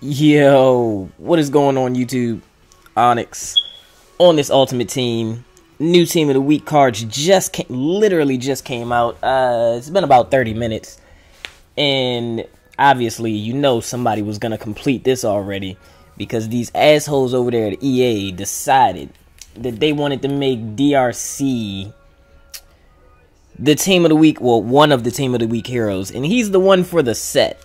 Yo, what is going on YouTube? Onyx on this Ultimate Team. New Team of the Week cards literally just came out. It's been about 30 minutes. And obviously, you know somebody was going to complete this already. Because these assholes over there at EA decided that they wanted to make DRC the Team of the Week. Well, one of the Team of the Week heroes. And he's the one for the set.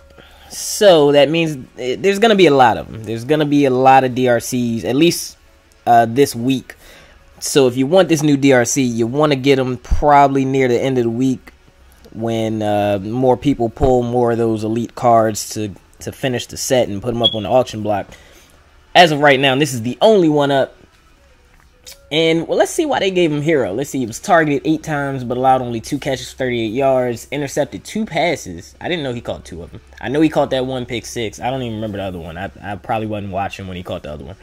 So that means there's going to be a lot of them. There's going to be a lot of DRCs, at least this week. So if you want this new DRC, you want to get them probably near the end of the week when more people pull more of those elite cards to finish the set and put them up on the auction block. As of right now, this is the only one up. And, well, let's see why they gave him hero. Let's see, he was targeted 8 times, but allowed only 2 catches for 38 yards. Intercepted 2 passes. I didn't know he caught 2 of them. I know he caught that one pick 6. I don't even remember the other one. I probably wasn't watching when he caught the other one.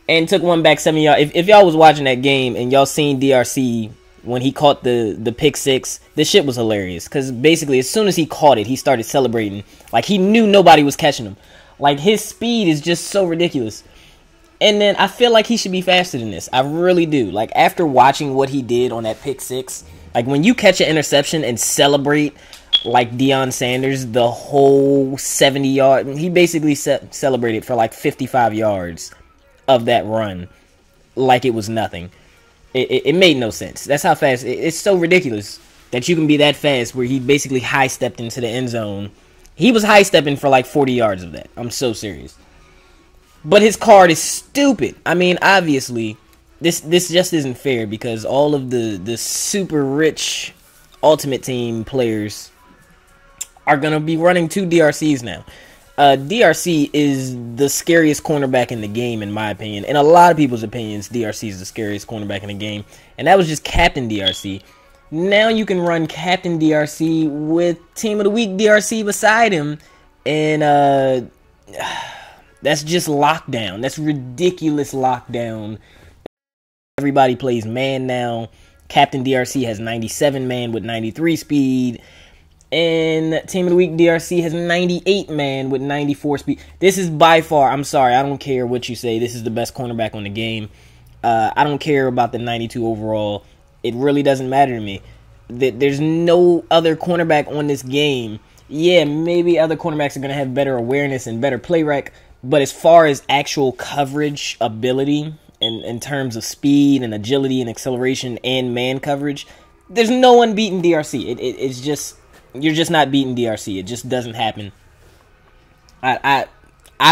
And took one back 7 yards. If y'all was watching that game and y'all seen DRC when he caught the pick 6, this shit was hilarious. Because basically, as soon as he caught it, he started celebrating. Like, he knew nobody was catching him. Like, his speed is just so ridiculous. And then I feel like he should be faster than this. I really do. Like, after watching what he did on that pick 6, like, when you catch an interception and celebrate like Deion Sanders, the whole 70 yard, he basically celebrated for like 55 yards of that run like it was nothing. It made no sense. That's how fast. It's so ridiculous that you can be that fast where he basically high-stepped into the end zone. He was high-stepping for like 40 yards of that. I'm so serious. But his card is stupid. I mean, obviously, this just isn't fair because all of the super rich Ultimate Team players are going to be running 2 DRCs now. DRC is the scariest cornerback in the game, in my opinion. In a lot of people's opinions, DRC is the scariest cornerback in the game. And that was just Captain DRC. Now you can run Captain DRC with Team of the Week DRC beside him. And, that's just lockdown. That's ridiculous lockdown. Everybody plays man now. Captain DRC has 97 man with 93 speed. And Team of the Week DRC has 98 man with 94 speed. This is by far, I'm sorry, I don't care what you say. This is the best cornerback on the game. I don't care about the 92 overall. It really doesn't matter to me. There's no other cornerback on this game. Yeah, maybe other cornerbacks are going to have better awareness and better play rec. But as far as actual coverage ability, in terms of speed and agility and acceleration and man coverage, there's no one beating DRC. It's just, you're just not beating DRC. It just doesn't happen. I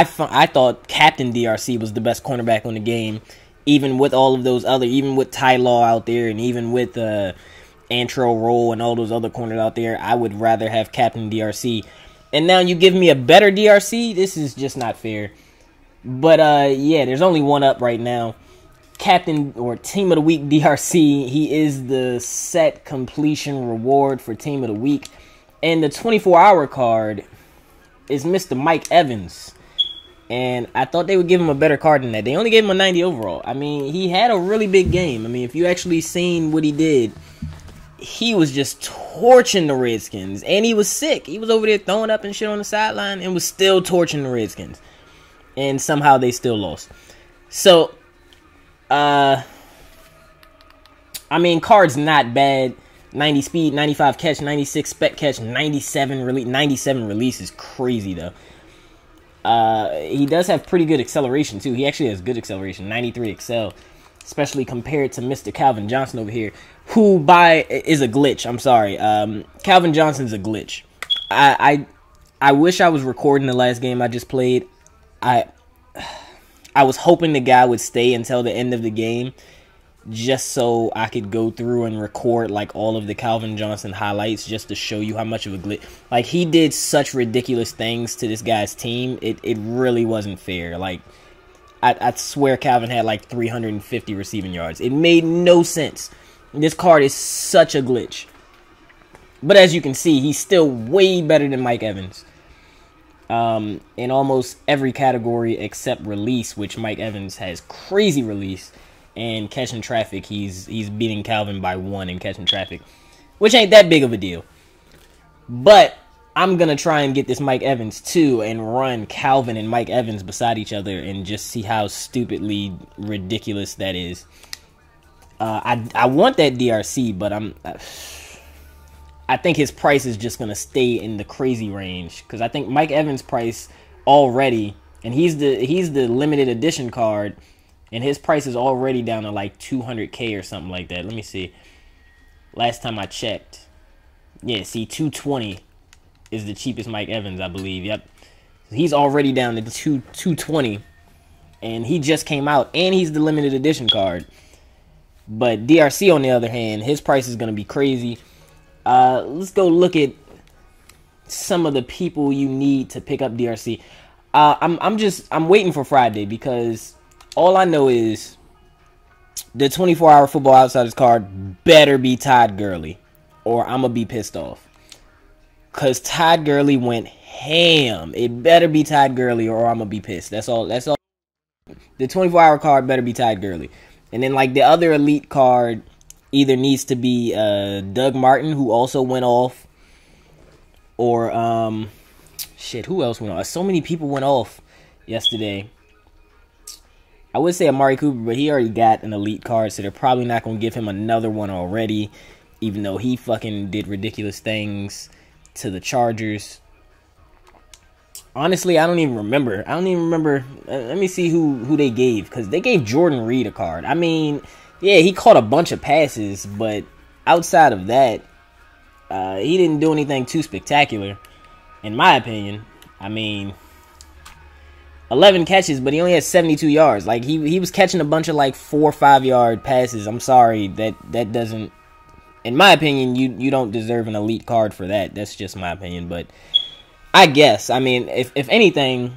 thought Captain DRC was the best cornerback on the game, even with all of those other, even with Ty Law out there, and even with Antro Roll and all those other corners out there. I would rather have Captain DRC. And now you give me a better DRC? This is just not fair. But, yeah, there's only one up right now. Captain or Team of the Week DRC. He is the set completion reward for Team of the Week. And the 24-hour card is Mr. Mike Evans. And I thought they would give him a better card than that. They only gave him a 90 overall. I mean, he had a really big game. I mean, if you actually seen what he did, he was just torching the Redskins. And he was sick. He was over there throwing up and shit on the sideline and was still torching the Redskins. And somehow they still lost. So, I mean, card's not bad. 90 speed, 95 catch, 96 spec catch, 97 release. 97 release is crazy, though. He does have pretty good acceleration, too. He actually has good acceleration. 93 excel. Especially compared to Mr. Calvin Johnson over here, who is a glitch. I'm sorry. Calvin Johnson's a glitch. I wish I was recording the last game I just played. I was hoping the guy would stay until the end of the game, just so I could go through and record like all of the Calvin Johnson highlights, just to show you how much of a glitch. Like, he did such ridiculous things to this guy's team. It really wasn't fair. Like, I swear Calvin had like 350 receiving yards. It made no sense. This card is such a glitch. But as you can see, he's still way better than Mike Evans. In almost every category except release, which Mike Evans has crazy release. And catching traffic, he's beating Calvin by 1 in catching traffic. Which ain't that big of a deal. But I'm going to try and get this Mike Evans too and run Calvin and Mike Evans beside each other and just see how stupidly ridiculous that is. I want that DRC, but I think his price is just going to stay in the crazy range, because I think Mike Evans' price already, and he's the limited edition card, and his price is already down to like 200K or something like that. Let me see. Last time I checked. Yeah, see, 220 is the cheapest Mike Evans, I believe. Yep. He's already down to 220, and he just came out, and he's the limited edition card. But DRC, on the other hand, his price is going to be crazy. Let's go look at some of the people you need to pick up DRC. I'm waiting for Friday, because all I know is the 24-hour Football Outsiders card better be Todd Gurley, or I'm going to be pissed off. Because Todd Gurley went ham. It better be Todd Gurley, or I'm going to be pissed. That's all. The 24-hour card better be Todd Gurley. And then, like, the other elite card either needs to be Doug Martin, who also went off, or, who else went off? So many people went off yesterday. I would say Amari Cooper, but he already got an elite card, so they're probably not going to give him another one already, even though he fucking did ridiculous things to the Chargers. Honestly, I don't even remember. Let me see who they gave, because they gave Jordan Reed a card. I mean, yeah, he caught a bunch of passes, but outside of that, he didn't do anything too spectacular, in my opinion. I mean, 11 catches, but he only had 72 yards. Like, he was catching a bunch of, like, 4 or 5 yard passes. I'm sorry, that doesn't, in my opinion, you don't deserve an elite card for that. That's just my opinion. But I guess, I mean, if anything,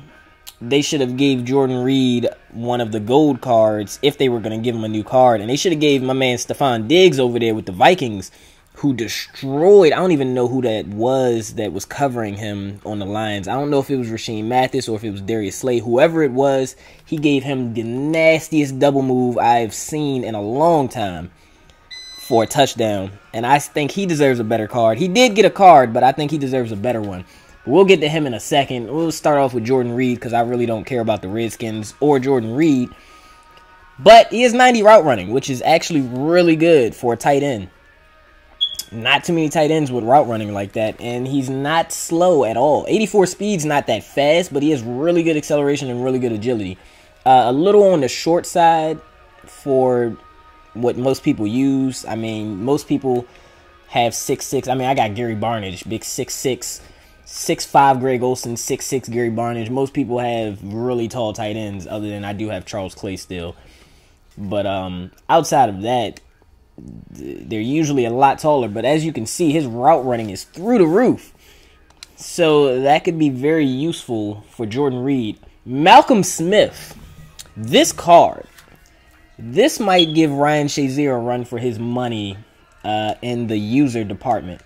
they should have gave Jordan Reed one of the gold cards if they were going to give him a new card. And they should have gave my man Stephon Diggs over there with the Vikings, who destroyed, I don't even know who that was covering him on the Lions. I don't know if it was Rasheem Mathis or if it was Darius Slay. Whoever it was, he gave him the nastiest double move I've seen in a long time for a touchdown. And I think he deserves a better card. He did get a card, but I think he deserves a better one. But we'll get to him in a second. We'll start off with Jordan Reed, because I really don't care about the Redskins or Jordan Reed. But he has 90 route running, which is actually really good for a tight end. Not too many tight ends with route running like that, and he's not slow at all. 84 speed's not that fast, but he has really good acceleration and really good agility. A little on the short side for what most people use. I mean, most people have 6'6". I mean, I got Gary Barnidge, big 6'6", 6'5" Greg Olsen, 6'6" Gary Barnidge. Most people have really tall tight ends, other than I do have Charles Clay still. But outside of that, they're usually a lot taller. But as you can see, his route running is through the roof. So that could be very useful for Jordan Reed. Malcolm Smith, this card, this might give Ryan Shazier a run for his money in the user department.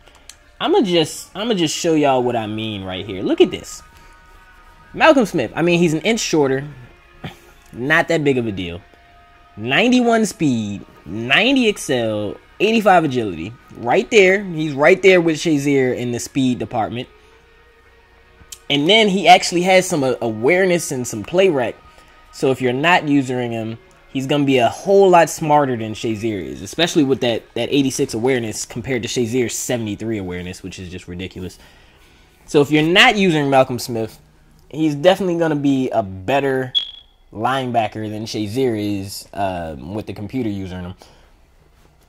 I'm gonna just show y'all what I mean right here. Look at this. Malcolm Smith, I mean, he's an inch shorter. Not that big of a deal. 91 speed, 90 excel, 85 agility. Right there. He's right there with Shazier in the speed department. And then he actually has some awareness and some play rec. So if you're not using him, he's going to be a whole lot smarter than Shazier is. Especially with that 86 awareness compared to Shazier's 73 awareness, which is just ridiculous. So if you're not using Malcolm Smith, he's definitely going to be a better linebacker than Shazier is with the computer using him.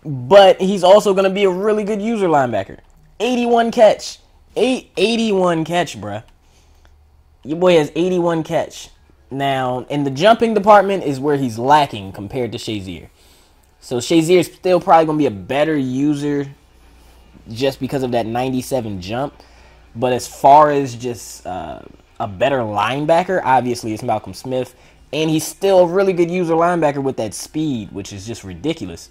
But he's also going to be a really good user linebacker. 81 catch. 81 catch, bruh. Your boy has 81 catch. Now, in the jumping department is where he's lacking compared to Shazier. So Shazier is still probably going to be a better user just because of that 97 jump. But as far as just a better linebacker, obviously it's Malcolm Smith. And he's still a really good user linebacker with that speed, which is just ridiculous.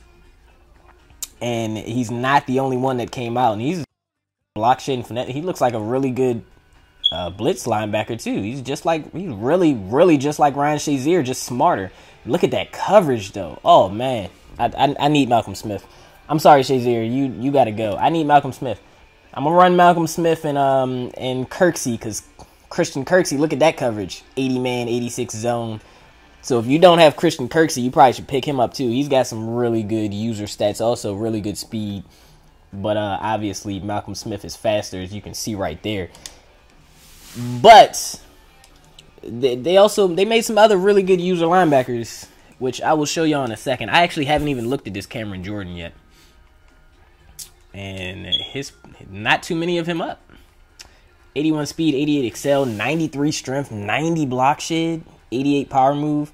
And he's not the only one that came out. And he's block shade and he looks like a really good blitz linebacker too. He's really just like Ryan Shazier, just smarter. Look at that coverage though. Oh man, I need Malcolm Smith. I'm sorry, Shazier, you got to go. I need Malcolm Smith. I'm gonna run Malcolm Smith and Kirksey, because Christian Kirksey, look at that coverage, 80 man, 86 zone. So if you don't have Christian Kirksey, you probably should pick him up too. He's got some really good user stats, also really good speed. But obviously Malcolm Smith is faster, as you can see right there. But they made some other really good user linebackers, which I will show y'all in a second. I actually haven't even looked at this Cameron Jordan yet, and not too many of him up. 81 speed, 88 excel, 93 strength, 90 block shed, 88 power move.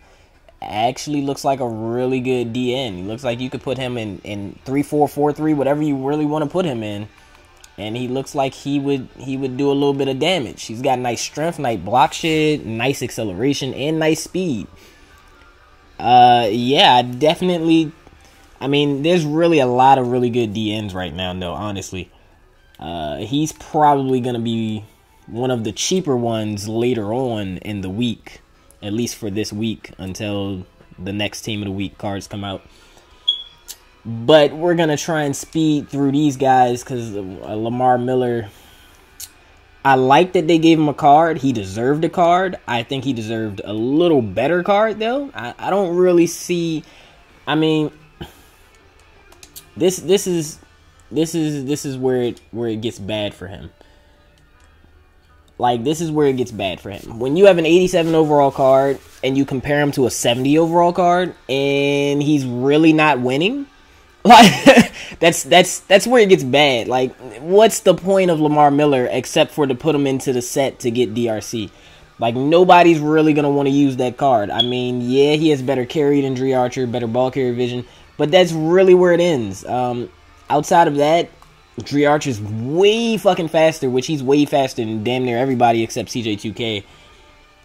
Actually looks like a really good DN. He looks like you could put him in 3-4-4-3, whatever you really want to put him in. And he looks like he would do a little bit of damage. He's got nice strength, nice block shed, nice acceleration, and nice speed. Yeah, definitely. I mean, there's really a lot of really good DNs right now, though, honestly. He's probably going to be one of the cheaper ones later on in the week, at least for this week, until the next Team of the Week cards come out. But we're going to try and speed through these guys, because Lamar Miller, I like that they gave him a card. He deserved a card. I think he deserved a little better card, though. I don't really see, I mean, this is where it gets bad for him. Like, this is where it gets bad for him. When you have an 87 overall card and you compare him to a 70 overall card and he's really not winning, like, that's where it gets bad. Like, what's the point of Lamar Miller except for to put him into the set to get DRC? Like, nobody's really going to want to use that card. I mean, yeah, he has better carry than Dre Archer, better ball carrier vision, but that's really where it ends. Outside of that, Dre Archer's way fucking faster, which he's way faster than damn near everybody except CJ2K.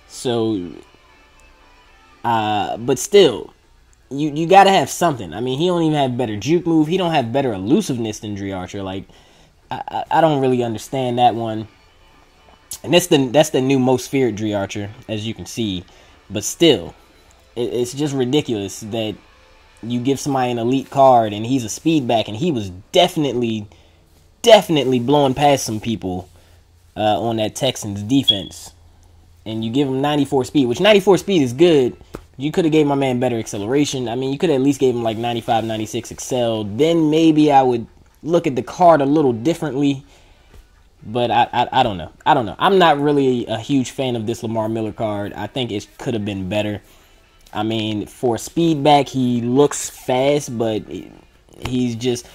So, but still, you gotta have something. I mean, he don't even have better juke move. He don't have better elusiveness than Dre Archer. Like, I don't really understand that one. And that's the new most feared Dre Archer, as you can see. But still, it's just ridiculous that you give somebody an elite card and he's a speed back, and he was definitely blowing past some people on that Texans defense. And you give him 94 speed, which 94 speed is good. You could have gave my man better acceleration. I mean, you could have at least gave him like 95, 96 excel. Then maybe I would look at the card a little differently. But I don't know. I'm not really a huge fan of this Lamar Miller card. I think it could have been better. I mean, for a speed back, he looks fast, but he's just,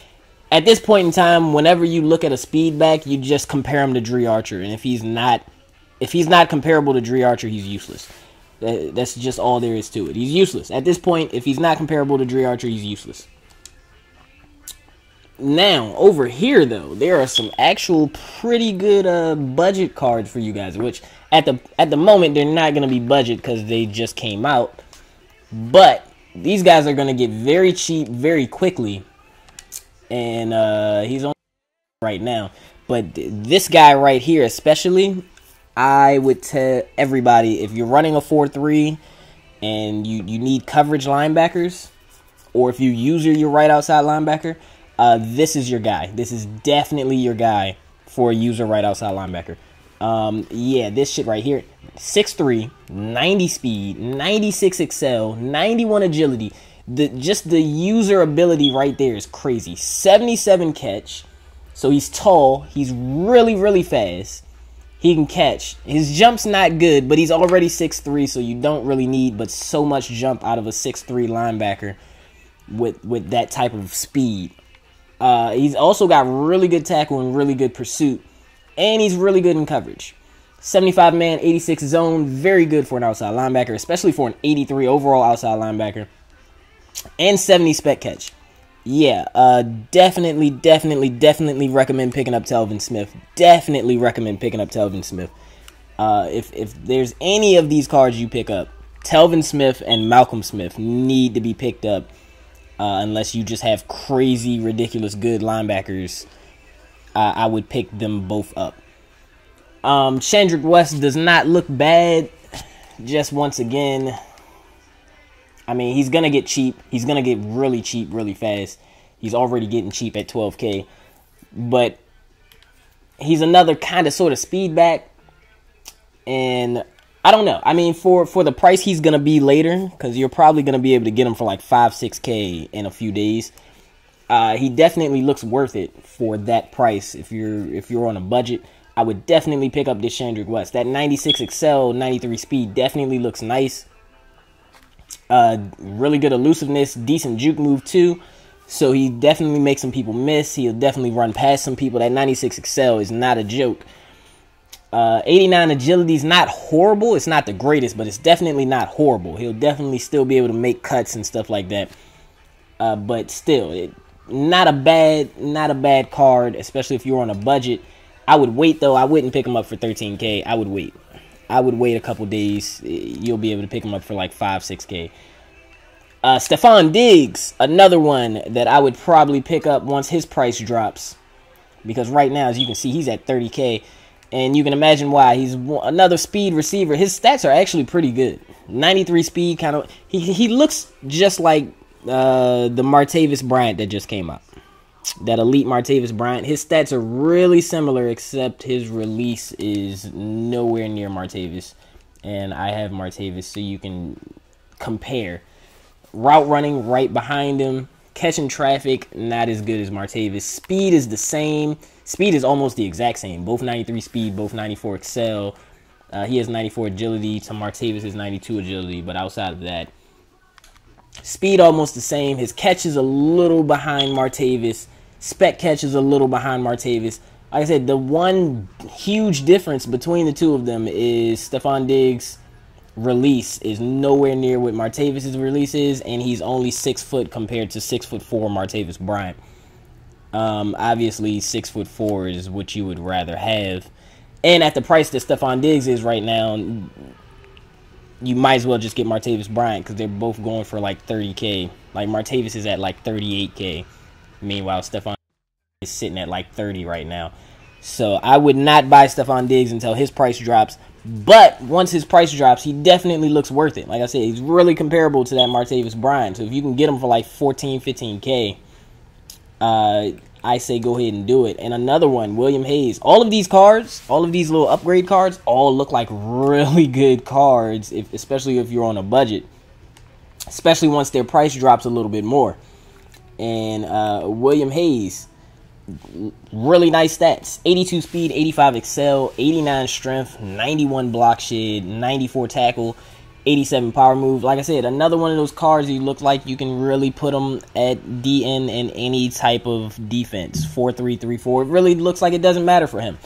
at this point in time, whenever you look at a speed back, you just compare him to Dre Archer. And if he's not comparable to Dre Archer, he's useless. That's just all there is to it. He's useless. At this point, if he's not comparable to Dre Archer, he's useless. Now, over here, though, there are some actual pretty good budget cards for you guys, which at the moment, they're not going to be budget because they just came out. But these guys are going to get very cheap very quickly. And he's on right now. But this guy right here especially, I would tell everybody, if you're running a 4-3 and you need coverage linebackers, or if you use your right outside linebacker, this is your guy. This is definitely your guy for a user right outside linebacker. Yeah, this shit right here. 6'3", 90 speed, 96 excel, 91 agility. Just the user ability right there is crazy. 77 catch. So he's tall. He's really, really fast. He can catch. His jump's not good, but he's already 6'3", so you don't really need but so much jump out of a 6'3" linebacker with that type of speed. He's also got really good tackle and really good pursuit, and he's really good in coverage. 75 man, 86 zone, very good for an outside linebacker, especially for an 83 overall outside linebacker, and 70 spec catch. Yeah, definitely recommend picking up Telvin Smith. Definitely recommend picking up Telvin Smith. If there's any of these cards you pick up, Telvin Smith and Malcolm Smith need to be picked up, unless you just have crazy, ridiculous good linebackers. I would pick them both up. Chandrick West does not look bad. Just once again, I mean, he's going to get cheap. He's going to get really cheap really fast. He's already getting cheap at 12K. But He's another kind of sort of speed back. And I don't know. I mean, for the price he's going to be later, because you're probably going to be able to get him for like 5-6K in a few days. He definitely looks worth it for that price. If you're on a budget, I would definitely pick up this Chandrick West. That 96 Excel, 93 speed definitely looks nice. Really good elusiveness, decent juke move too. So he definitely makes some people miss. He'll definitely run past some people. That 96 Excel is not a joke. 89 agility is not horrible. It's not the greatest, but it's definitely not horrible. He'll definitely still be able to make cuts and stuff like that. But still, not a bad card, especially if you're on a budget. I would wait though. I wouldn't pick him up for 13K. I would wait. I would wait a couple days. You'll be able to pick him up for like 5-6K. Stephon Diggs, another one that I would probably pick up once his price drops. Because right now, as you can see, he's at 30K. And you can imagine why. He's another speed receiver. His stats are actually pretty good. 93 speed, kind of. He looks just like the Martavis Bryant that just came out. That elite Martavis Bryant. His stats are really similar, except his release is nowhere near Martavis. And I have Martavis, so you can compare. Route running right behind him. Catching traffic, not as good as Martavis. Speed is the same. Speed is almost the exact same. Both 93 speed, both 94 Excel. He has 94 agility. To Martavis is 92 agility. But outside of that, speed almost the same. His catch is a little behind Martavis. Spec catch is a little behind Martavis. Like I said, the one huge difference between the two of them is Stephon Diggs' release is nowhere near what Martavis' release is, and he's only 6 foot compared to 6'4" Martavis Bryant. Obviously 6'4" is what you would rather have, and at the price that Stephon Diggs is right now, you might as well just get Martavis Bryant because they're both going for like 30K. Like Martavis is at like 38K, meanwhile Stephon is sitting at like 30 right now. So I would not buy Stephon Diggs until his price drops. But once his price drops, he definitely looks worth it. Like I said, he's really comparable to that Martavis Bryant. So if you can get him for like 14-15K, I say go ahead and do it. And another one, William Hayes. All of these cards, all of these little upgrade cards, all look like really good cards, especially if you're on a budget. Especially once their price drops a little bit more. And William Hayes, really nice stats. 82 speed, 85 excel, 89 strength, 91 block shed, 94 tackle, 87 power move. Like I said, another one of those cards you look like you can really put them at DN in any type of defense. 4-3, 3-4. It really looks like it doesn't matter for him.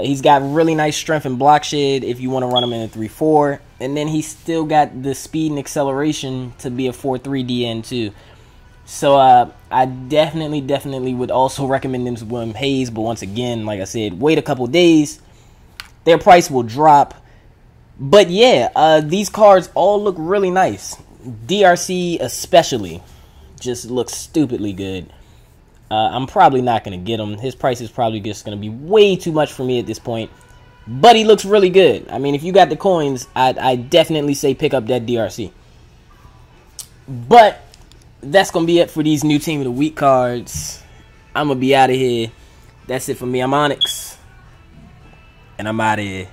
He's got really nice strength and block shed if you want to run him in a 3-4. And then he's still got the speed and acceleration to be a 4-3 DN too. So I definitely would also recommend them to William Hayes. But once again, like I said, wait a couple days. Their price will drop. But yeah, these cards all look really nice. DRC especially just looks stupidly good. I'm probably not going to get him. His price is probably just going to be way too much for me at this point. But he looks really good. I mean, if you got the coins, I definitely say pick up that DRC. But that's going to be it for these new Team of the Week cards. I'm going to be out of here. That's it for me. I'm Onyx. And I'm out of here.